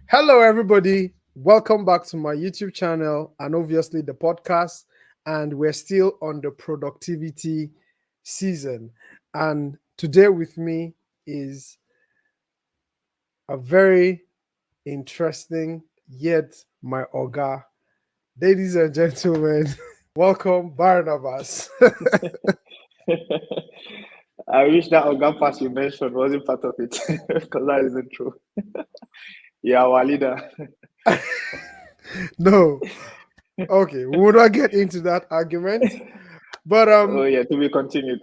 Hello, everybody. Welcome back to my YouTube channel and obviously the podcast. And we're still on the productivity season. And today with me is a very interesting yet my Oga. Ladies and gentlemen, welcome Barnabas. I wish that organ pass you mentioned wasn't part of it because that isn't true. Yeah, our leader. No, okay, we will not get into that argument. But Oh yeah, to be continued.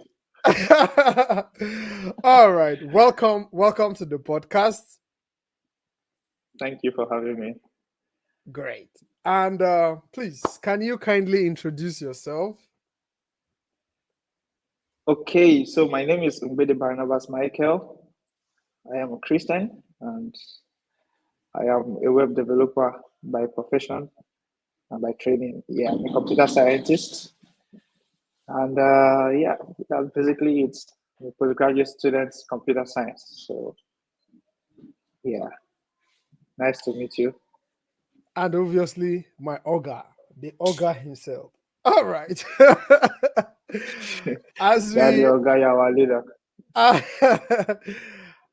all right, welcome to the podcast. Thank you for having me. Great. And please, can you kindly introduce yourself? Okay, so my name is Barnabas Michael. I am a Christian and I am a web developer by profession and by training. Yeah, I'm a computer scientist. And yeah, that's basically it's a postgraduate student computer science. So yeah, nice to meet you. And obviously my Oga, the Oga himself. All right. as Daddy we Ogaya, our leader.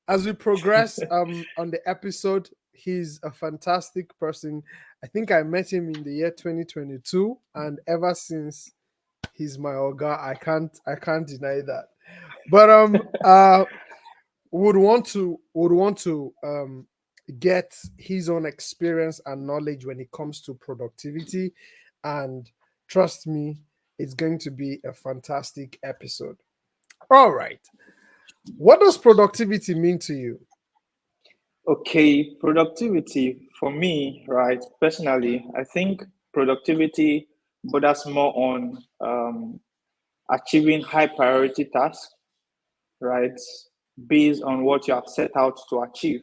as we progress on the episode, he's a fantastic person. I think I met him in the year 2022, and ever since he's my Oga. I can't deny that. But would want to get his own experience and knowledge when it comes to productivity, and trust me, it's going to be a fantastic episode. All right, what does productivity mean to you? Okay, productivity for me, right? Personally, I think productivity borders more on achieving high priority tasks, right? Based on what you have set out to achieve,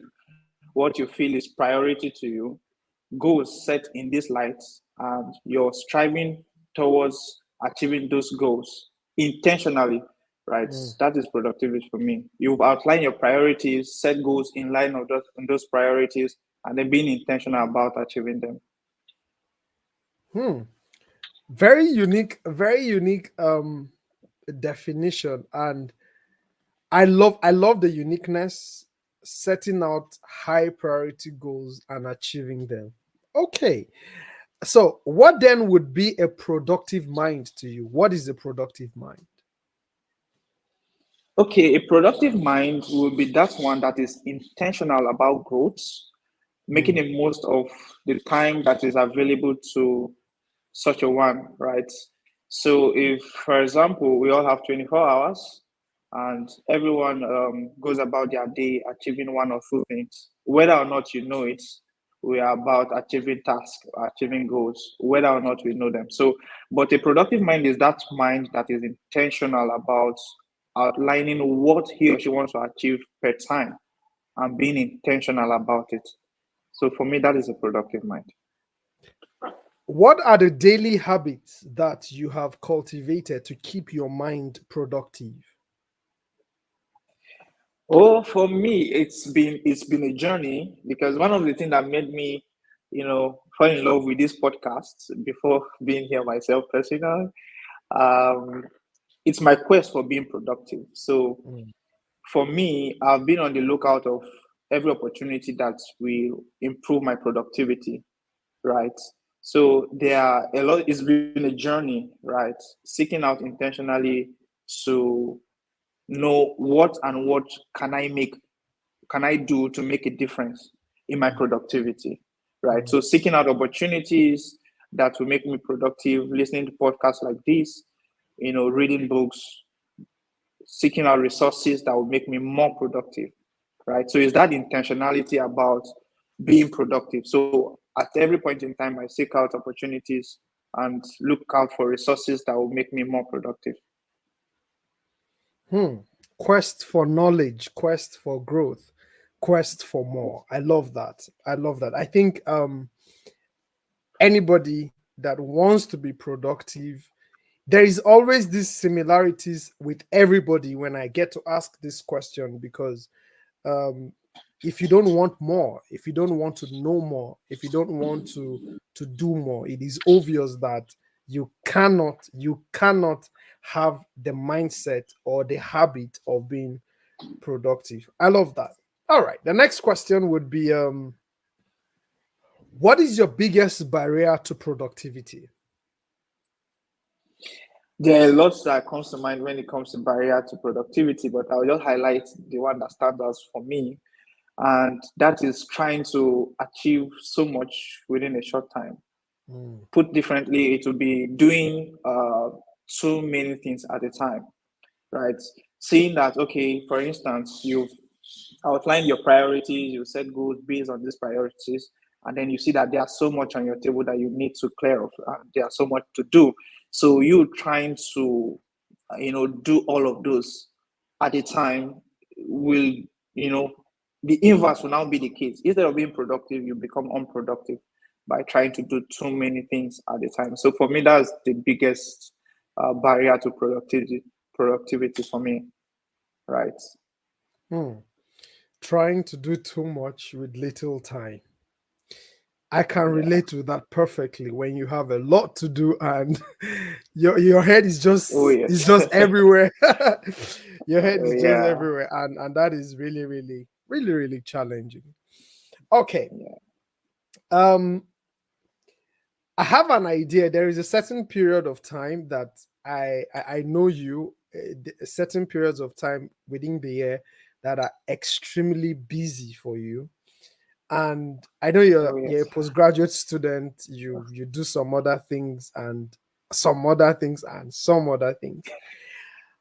what you feel is priority to you, goals set in this light, and you're striving towards achieving those goals intentionally, right? Mm. That is productivity for me. You've outlined your priorities, set goals in line of those priorities, and then being intentional about achieving them. Hmm. Very unique definition, and I love the uniqueness, setting out high priority goals and achieving them. Okay. So, what then would be a productive mind to you? What is a productive mind? Okay, a productive mind will be that one that is intentional about growth, making Mm, the most of the time that is available to such a one, right? So if, for example, we all have 24 hours and everyone goes about their day achieving one or two things, whether or not you know it, we are about achieving tasks, achieving goals, whether or not we know them. So, but a productive mind is that mind that is intentional about outlining what he or she wants to achieve per time and being intentional about it. So for me, that is a productive mind. What are the daily habits that you have cultivated to keep your mind productive? Oh, for me, it's been a journey because one of the things that made me, fall in love with this podcast before being here myself personally, um, it's my quest for being productive. So Mm, for me, I've been on the lookout of every opportunity that will improve my productivity, right? So there are a lot. It's been a journey, right? Seeking out intentionally to know what and what can I make can I do to make a difference in my mm, productivity, right? mm. So seeking out opportunities that will make me productive, listening to podcasts like this, reading books, seeking out resources that will make me more productive, right? So is that intentionality about being productive? So at every point in time, I seek out opportunities and look out for resources that will make me more productive. Hmm. Quest for knowledge, quest for growth, quest for more. I love that. I love that. I think anybody that wants to be productive, there is always these similarities with everybody when I get to ask this question, because um if you don't want more, if you don't want to know more, if you don't want to do more, it is obvious that you cannot have the mindset or the habit of being productive. I love that. All right, the next question would be what is your biggest barrier to productivity? There are lots that comes to mind when it comes to barrier to productivity, but I'll just highlight the one that stands out for me, and that is trying to achieve so much within a short time. Mm, Put differently, it will be doing too many things at a time, right? Seeing that, okay, for instance, you've outlined your priorities, you set goals based on these priorities, and then you see that there's so much on your table that you need to clear off, there's so much to do. So you trying to, do all of those at a time will, you know, the inverse will now be the case. Instead of being productive, you become unproductive by trying to do too many things at a time. So for me, that's the biggest barrier to productivity for me, right? mm. Trying to do too much with little time. I can Yeah. relate to that perfectly when you have a lot to do and your head is Oh just yes. just everywhere. Your head is just Yeah. everywhere, and that is really really really really challenging. Okay. Yeah. Um I have an idea. There is a certain period of time that I know you, certain periods of time within the year that are extremely busy for you. And I know Oh you're a yes. postgraduate student. You do some other things and some other things and some other things.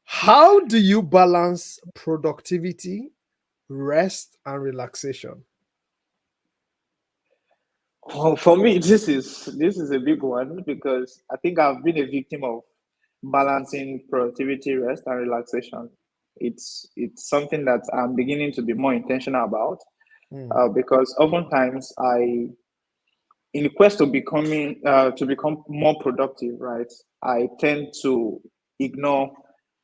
How do you balance productivity, rest, and relaxation? Well, for me, this is a big one because I think I've been a victim of balancing productivity, rest, and relaxation. It's something that I'm beginning to be more intentional about, Hmm. because oftentimes in the quest of becoming to become more productive, right, I tend to ignore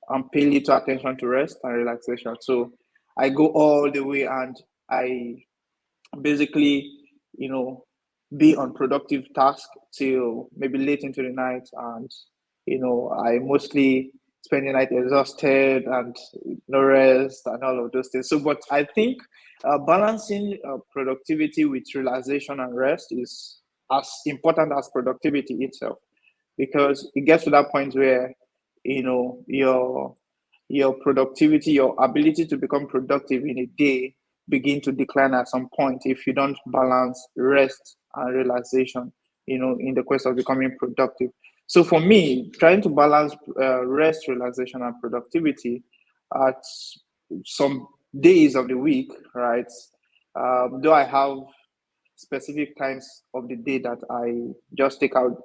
and pay little attention to rest and relaxation. So I go all the way and I basically, you know, be on productive task till maybe late into the night, and I mostly spend the night exhausted and no rest and all of those things. So, but I think balancing productivity with relaxation and rest is as important as productivity itself, because it gets to that point where your productivity, your ability to become productive in a day begin to decline at some point if you don't balance rest and relaxation, in the quest of becoming productive. So for me, trying to balance rest, relaxation, and productivity at some days of the week, right? Though I have specific times of the day that I just take out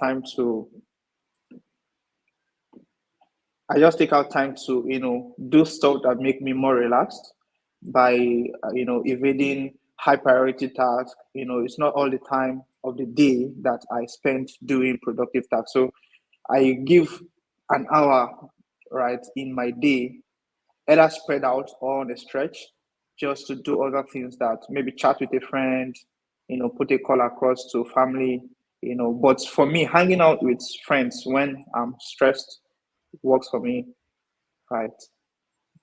time to I just take out time to, do stuff that make me more relaxed by, evading high priority tasks. It's not all the time of the day that I spend doing productive tasks. So I give an hour, right, in my day, either spread out or on a stretch, just to do other things, that maybe chat with a friend, put a call across to family, But for me, hanging out with friends when I'm stressed works for me, right?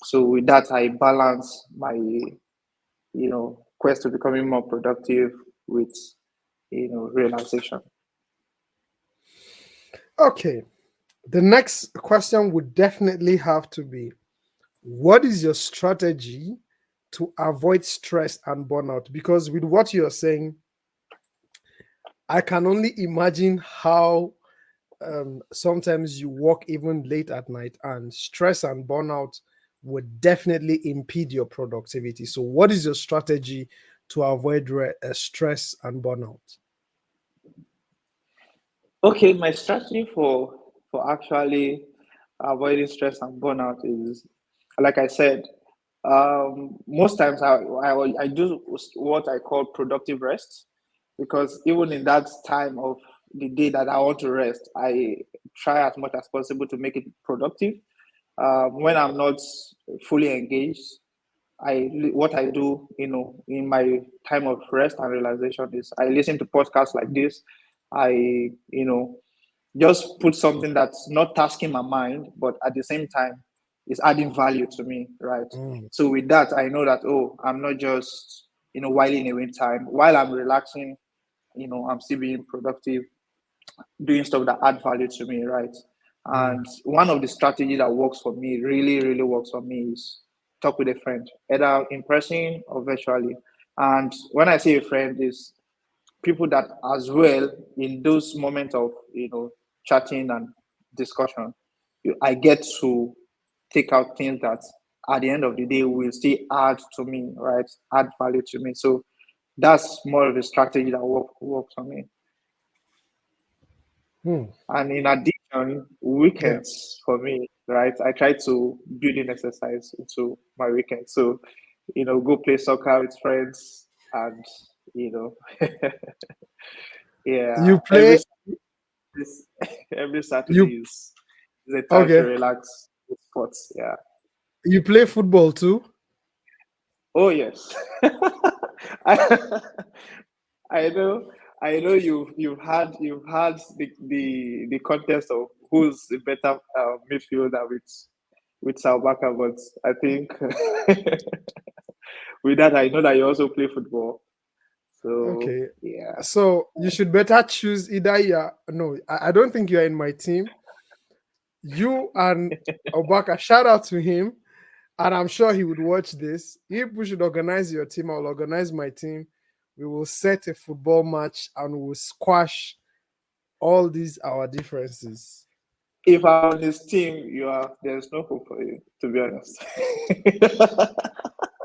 So with that, I balance my, quest to becoming more productive with, realization. Okay. The next question would definitely have to be what is your strategy to avoid stress and burnout? Because with what you're saying, I can only imagine how sometimes you work even late at night, and stress and burnout would definitely impede your productivity. So, what is your strategy to avoid stress and burnout? Okay, my strategy for actually avoiding stress and burnout is, like I said, most times I do what I call productive rest, because even in that time of the day that I want to rest, I try as much as possible to make it productive. When I'm not fully engaged, what I do, in my time of rest and realization is I listen to podcasts like this. I, just put something that's not tasking my mind, but at the same time is adding value to me, right? Mm, So with that, I know that, oh, I'm not just, whiling away time. While I'm relaxing, I'm still being productive, doing stuff that add value to me, right? mm, And one of the strategy that works for me, really, really works for me, is talk with a friend, either in person or virtually. And when I say a friend, is people that as well in those moments of chatting and discussion, I get to take out things that at the end of the day will still add to me, right? Add value to me. So that's more of a strategy that works for me. mm. And in addition, Yeah. weekends for me, right? I try to build in exercise into my weekend. So, go play soccer with friends and, you know, yeah, You play this every Saturday you is a time to okay. relax with sports. Yeah. You play football too? Oh yes. I, I know. I know you've had the contest of who's the better midfielder with Salbaka, but I think with that I know that you also play football. So Okay. yeah. So you should better choose either no, I don't think you're in my team. You and Obaka, shout out to him. And I'm sure he would watch this. If we should organize your team, I'll organize my team. We will set a football match and we'll squash all these our differences. If I'm on his team, there's no hope for you, to be honest.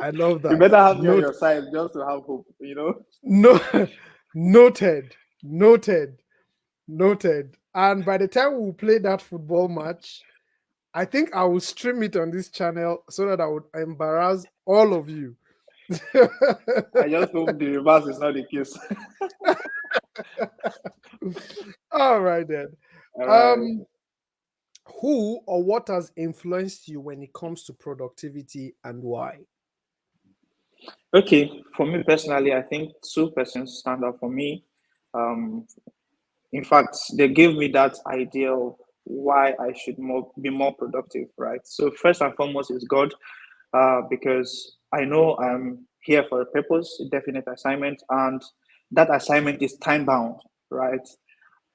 I love You that. better have me on your side just to have hope. No, noted, noted, noted. And by the time we play that football match, I think I will stream it on this channel so that I would embarrass all of you. I just hope the reverse is not the case. All right then. All right. Um, who or what has influenced you when it comes to productivity and why? Okay. For me personally, I think two persons stand out for me. Um, in fact, they gave me that idea of why I should be more productive, right? So first and foremost is God, because I know I'm here for a purpose, a definite assignment, and that assignment is time bound, right?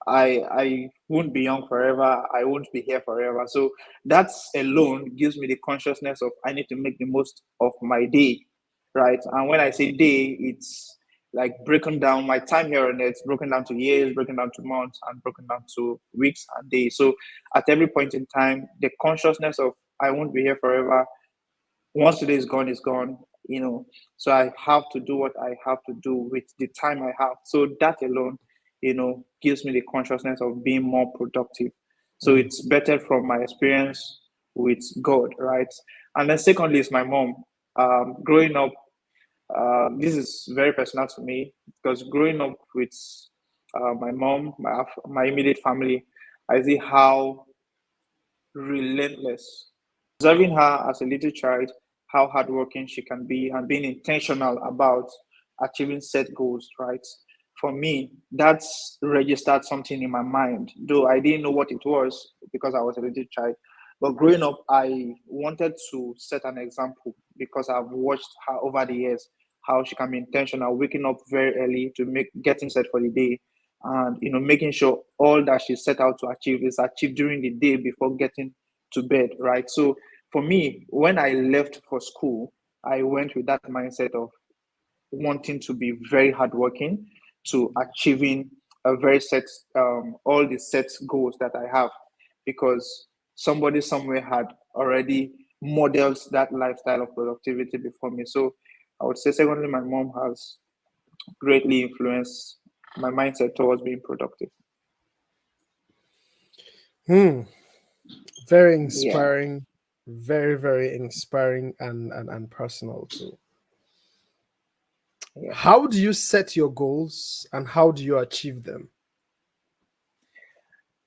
I won't be young forever. I won't be here forever. So that alone gives me the consciousness of I need to make the most of my day, right? And when I say day, it's like breaking down my time here on earth, broken down to years, broken down to months, and broken down to weeks and days. So at every point in time, the consciousness of I won't be here forever, once today is gone, so I have to do what I have to do with the time I have. So that alone, gives me the consciousness of being more productive. So Mm, it's better from my experience with God, right? And then secondly is my mom. Growing up, this is very personal to me because growing up with my mom, my immediate family, I see how relentless. Observing her as a little child, how hardworking she can be, and being intentional about achieving set goals, right? For me, that's registered something in my mind, though I didn't know what it was because I was a little child. But growing up, I wanted to set an example because I've watched her over the years, how she can be intentional, waking up very early to make getting set for the day, and making sure all that she set out to achieve is achieved during the day before getting to bed, right? So for me, when I left for school, I went with that mindset of wanting to be very hardworking to achieving a very set all the set goals that I have, because somebody somewhere had already modeled that lifestyle of productivity before me. So I would say secondly, my mom has greatly influenced my mindset towards being productive. hmm. Very Yeah. inspiring, very, very inspiring and personal too. Yeah. How do you set your goals and how do you achieve them?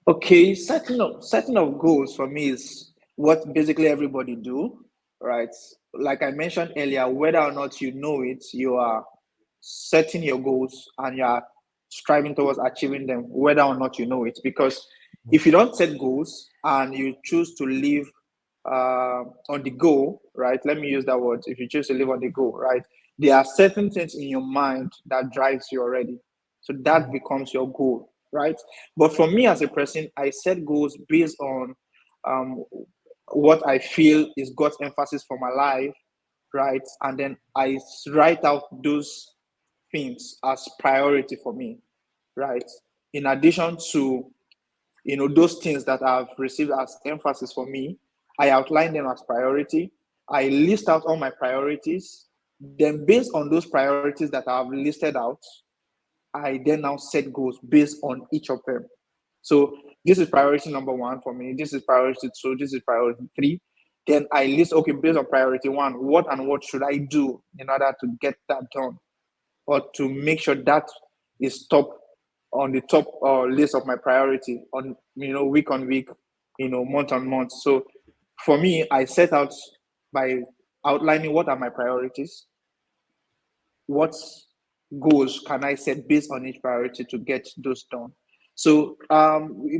Okay, setting up goals for me is what basically everybody do. right? Like I mentioned earlier, whether or not you know it, you are setting your goals and you are striving towards achieving them, whether or not you know it. Because if you don't set goals and you choose to live on the go, right? Let me use that word. If you choose to live on the go, right? There are certain things in your mind that drives you already. So that becomes your goal, right? But for me as a person, I set goals based on um, what I feel is God's emphasis for my life, right? And then I write out those things as priority for me, right? In addition to those things that I've received as emphasis for me, I outline them as priority. I list out all my priorities. Then, based on those priorities that I've listed out, I then now set goals based on each of them. So this is priority number one for me. This is priority two. This is priority three. Then I list, okay, based on priority one, what and what should I do in order to get that done, or to make sure that is top on the top list of my priority on week on week, month on month. So for me, I set out by outlining what are my priorities, what goals can I set based on each priority to get those done. So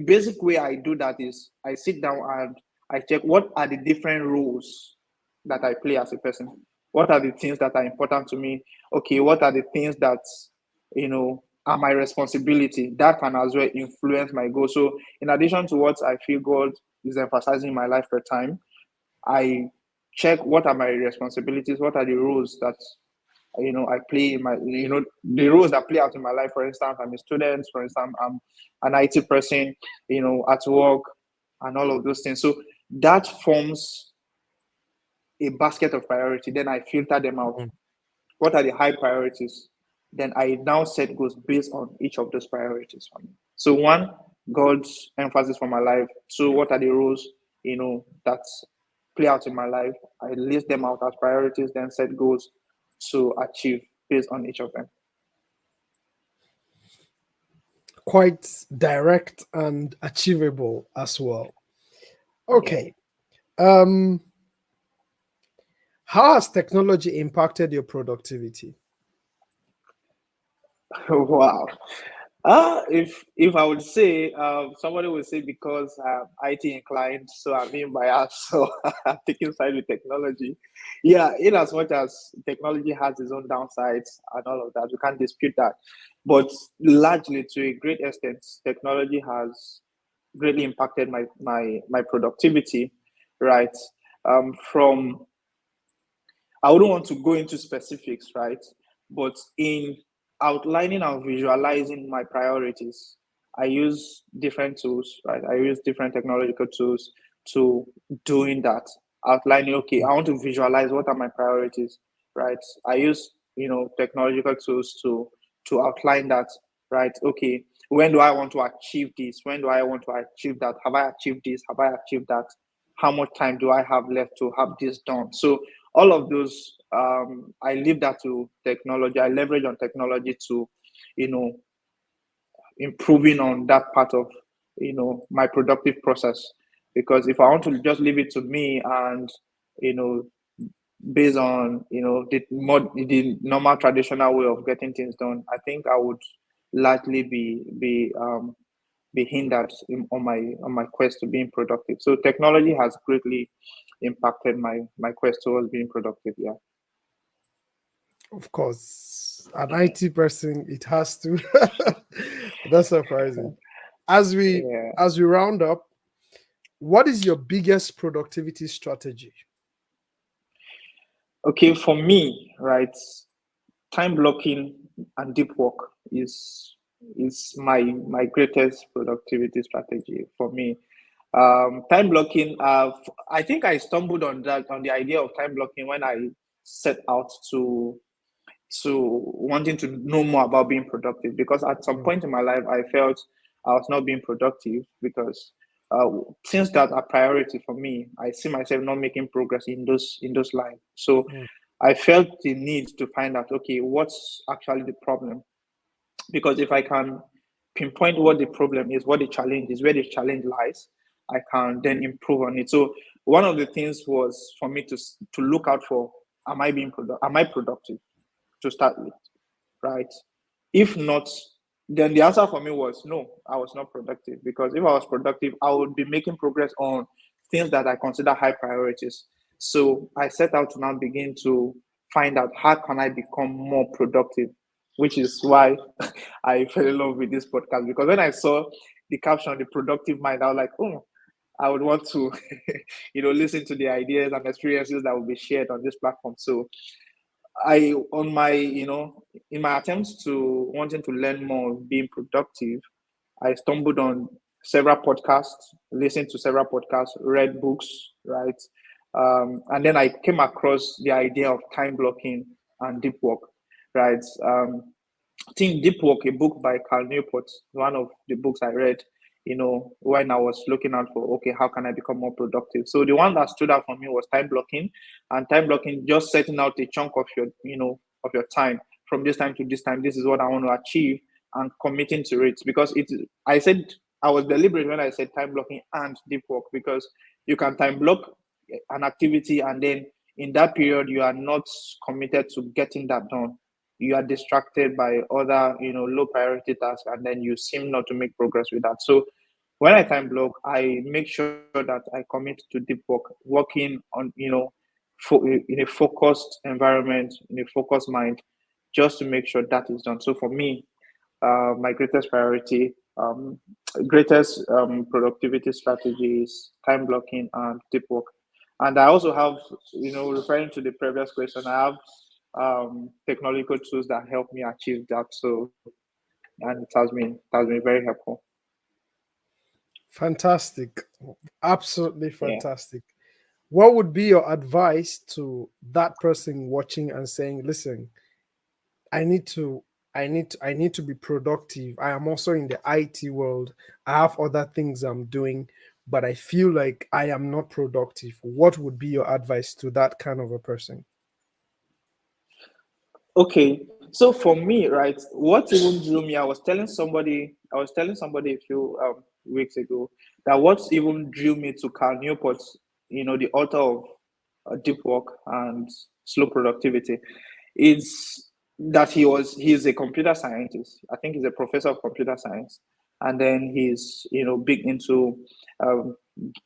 basic way I do that is I sit down and I check what are the different roles that I play as a person. What are the things that are important to me? Okay, what are the things that are my responsibility that can as well influence my goal? So in addition to what I feel God is emphasizing in my life per time, I check what are my responsibilities, what are the roles that I play in my, the roles that play out in my life. For instance, I'm a student. For instance, I'm an IT person, at work, and all of those things. So that forms a basket of priority. Then I filter them out. What are the high priorities? Then I now set goals based on each of those priorities for me. So one, God's emphasis for my life. Two, what are the roles, that play out in my life? I list them out as priorities, then set goals to achieve based on each of them. Quite direct and achievable as well. Yeah. Okay. Um, how has technology impacted your productivity? Wow. If I would say, somebody would say because I'm IT inclined, so I'm being biased, so I'm taking side with technology. Yeah, in as much as technology has its own downsides and all of that, we can't dispute that. But largely, to a great extent, technology has greatly impacted my productivity, right? From I wouldn't want to go into specifics, right? But in outlining and visualizing my priorities, I use different tools, right? I use different technological tools to doing that. Outlining, okay, I want to visualize what are my priorities, right? I use, technological tools to outline that, right? Okay, when do I want to achieve this? When do I want to achieve that? Have I achieved this? Have I achieved that? How much time do I have left to have this done? So all of those, I leave that to technology. I leverage on technology to, you know improving on that part of my productive process. Because if I want to just leave it to me and you know based on the normal traditional way of getting things done, I think I would largely be hindered on my quest to being productive. So technology has greatly impacted my quest towards being productive. Yeah. Of course, an IT person, it has to. That's surprising. As we Yeah. as we round up, what is your biggest productivity strategy? Okay, for me, right, time blocking and deep work is my greatest productivity strategy for me. Time blocking, I think I stumbled on the idea of time blocking when I set out to wanting to know more about being productive, because at some Mm, point in my life I felt I was not being productive because things that are priority for me, I see myself not making progress in those lines. So mm, I felt the need to find out, okay, what's actually the problem? Because if I can pinpoint what the problem is, what the challenge is, where the challenge lies, I can then improve on it. So one of the things was for me to look out for, am I productive to start with, right? If not, then the answer for me was no, I was not productive, because if I was productive, I would be making progress on things that I consider high priorities. So I set out to now begin to find out how can I become more productive, which is why I fell in love with this podcast. Because when I saw the caption, the productive mind, I was like, oh, I would want to, listen to the ideas and experiences that will be shared on this platform. So I, on my, in my attempts to wanting to learn more of being productive, I stumbled on several podcasts, listened to several podcasts, read books, right? And then I came across the idea of time blocking and deep work, right? I think Deep Work, a book by Carl Newport, one of the books I read, when I was looking out for, okay, how can I become more productive? So the one that stood out for me was time blocking, and time blocking, just setting out a chunk of your time from this time to this time. This is what I want to achieve, and committing to it, because I said, I was deliberate when I said time blocking and deep work, because you can time block an activity, and then in that period you are not committed to getting that done. You are distracted by other, low priority tasks, and then you seem not to make progress with that. So when I time block, I make sure that I commit to deep work, working on, in a focused environment, in a focused mind, just to make sure that is done. So for me, my greatest priority, greatest productivity strategies, time blocking, and deep work. And I also have, referring to the previous question, I have technological tools that help me achieve that. So, and it has been very helpful. Fantastic. Absolutely Yeah. fantastic. What would be your advice to that person watching and saying, listen, I need to I need to be productive. I am also in the IT world. I have other things I'm doing, but I feel like I am not productive. What would be your advice to that kind of a person? Okay. So for me, right, what even drew me, I was telling somebody a few weeks ago that what even drew me to Carl Newport, the author of Deep Work and Slow Productivity, is that he's a computer scientist. I think he's a professor of computer science, and then he's big into um,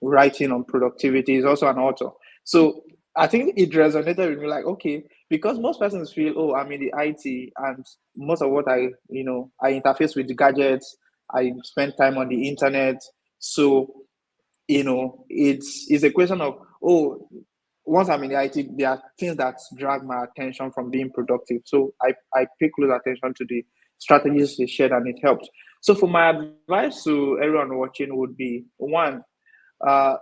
writing on productivity. He's also an author. So I think it resonated with me, like, okay, because most persons feel, oh, I'm in the IT, and most of what I interface with the gadgets, I spend time on the internet. So it's a question of, oh, once I'm in the IT, there are things that drag my attention from being productive. So I pay close attention to the strategies they shared, and it helped. So for my advice to everyone watching would be, one,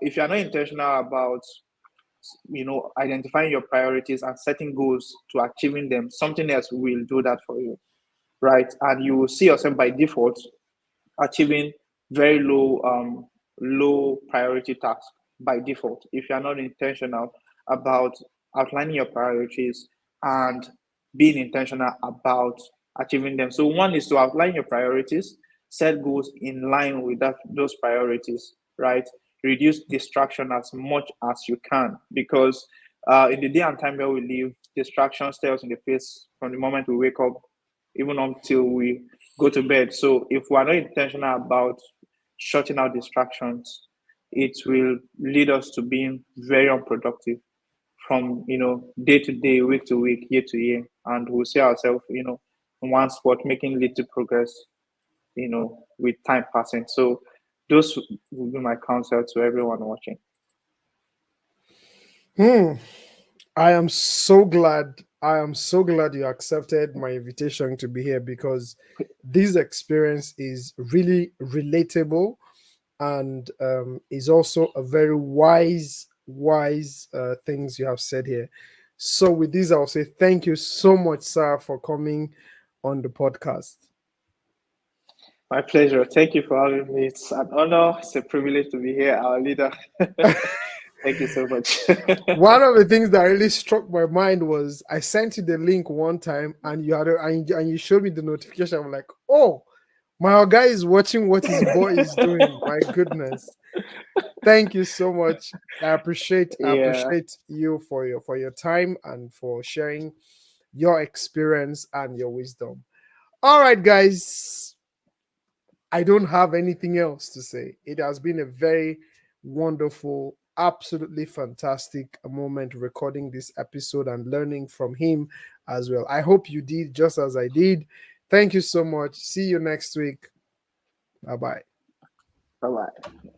if you're not intentional about identifying your priorities and setting goals to achieving them, something else will do that for you, right? And you will see yourself by default achieving very low priority tasks by default if you're not intentional about outlining your priorities and being intentional about achieving them. So one is to outline your priorities, set goals in line with those priorities, right? Reduce distraction as much as you can, because in the day and time where we live, distraction stares in the face from the moment we wake up even until we go to bed. So if we're not intentional about shutting out distractions, it will lead us to being very unproductive from day to day, week to week, year to year, and we'll see ourselves in one spot making little progress with time passing. So those will be my counsel to everyone watching. Hmm. I am so glad. I am so glad you accepted my invitation to be here, because this experience is really relatable, and is also a very wise things you have said here. So with this, I'll say thank you so much, sir, for coming on the podcast. My pleasure. Thank you for having me. It's an honor. It's a privilege to be here, our leader. Thank you so much. One of the things that really struck my mind was I sent you the link one time, and you had and you showed me the notification. I'm like, oh, My guy is watching what his boy is doing. My goodness. Thank you so much. I Yeah, appreciate you for your time and for sharing your experience and your wisdom. All right, guys. I don't have anything else to say. It has been a very wonderful, absolutely fantastic moment recording this episode and learning from him as well. I hope you did just as I did. Thank you so much. See you next week. Bye bye. bye bye.